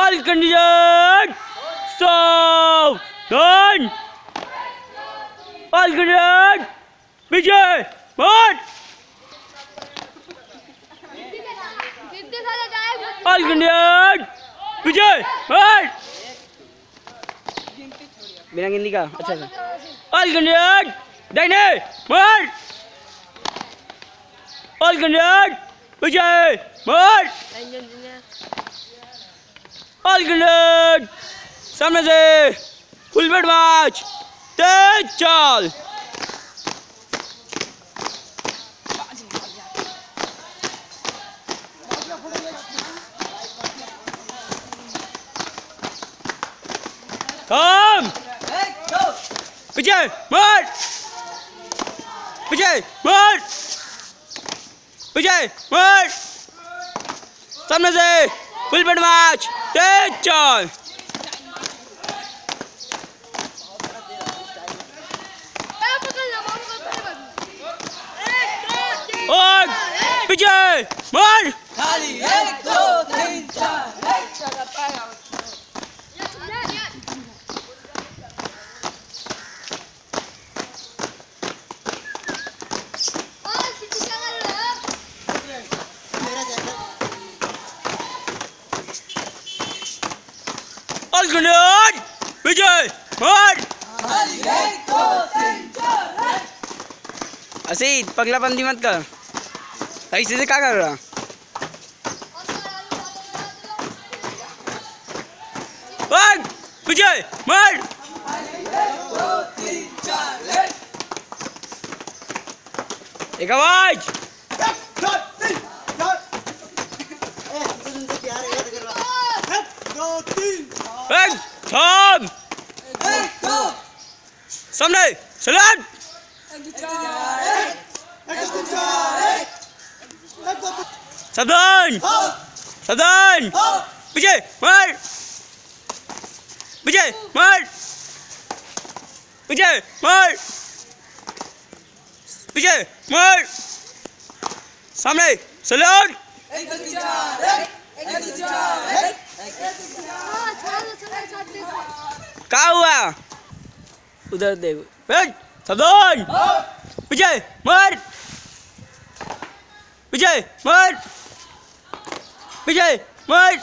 All conditions. Stop. Done. All conditions. Vijay. What? All conditions. Vijay. What? बिना गिनती का अच्छा सा ऑल कंडियड दाहिने मार ऑल कंडियड विजय मार ऑल कंडियड सामने से फुल बेड मैच तेज चाल come Vijay, march! Vijay, march! Vijay, march! सामने से फुल बेड मैच तेज चाल और विजय मार खाली 1 2 3 4 ऑल गुड विजय मार खाली 1 2 3 4 ऐसे पगला बंदी मत कर ऐसे से क्या कर रहा और विजय मार खाली 1 2 3 4 एक आवाज एक थम सामने सलाम सावधान सावधान विजय मार विजय मार विजय मार विजय मार सामने सलाम क्या हुआ उधर देखो सावधान विजय मार विजय मार विजय मार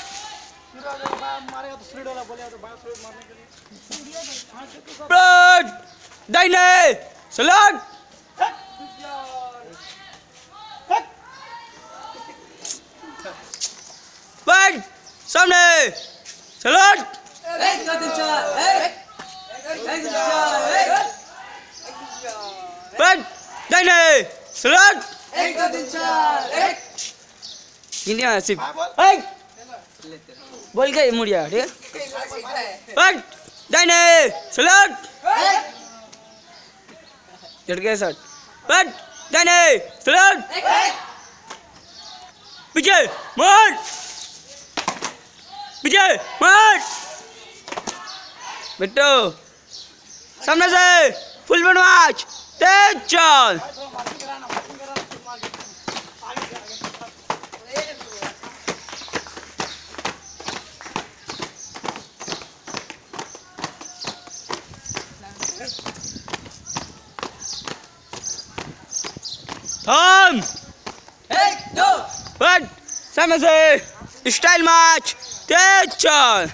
दाहिने सलाम बैठ सामने सलाम बैठ दाहिने सलाम इंडिया सिर्फ बोल के मुड़िया ठीक है बैठ दाहिने सलाम झटके शॉट बैठ दाहिने सलाम विजय मार विजय मार बेटो सामने से फुल बेड मैच तेज चाल थम 1 2 बैठ सामने से स्टाइल मैच तेज चाल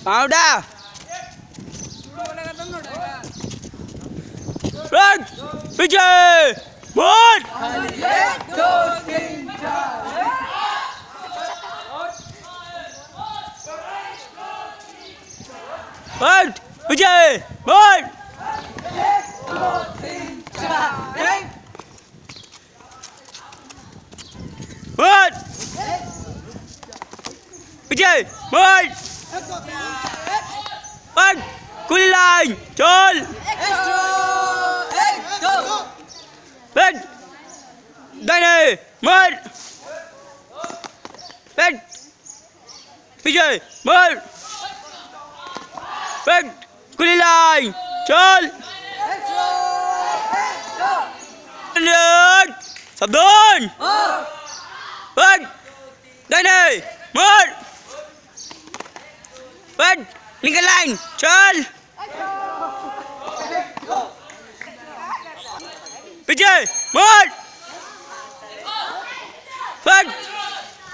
पाउडा बैठ विजय मार 1 2 3 4 बैठ विजय मार 1 2 3 4 मार विजय मार बैठ खुली लाइन चल बैठ दाहिने मार बैठ विजय मार बैठ खुली लाइन चल सावधान बट दाहिने मोड़ बट निकल लाइन चल पीछे मोड़ बट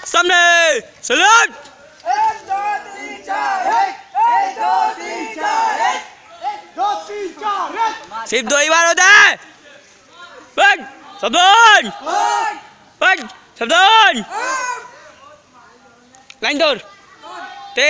सामने सलाट 1 2 3 4 1 2 3 4 1 2 3 4 1 सिर्फ 2 ही बार होता है बट सावधान बट सावधान लाइन दौड़ ते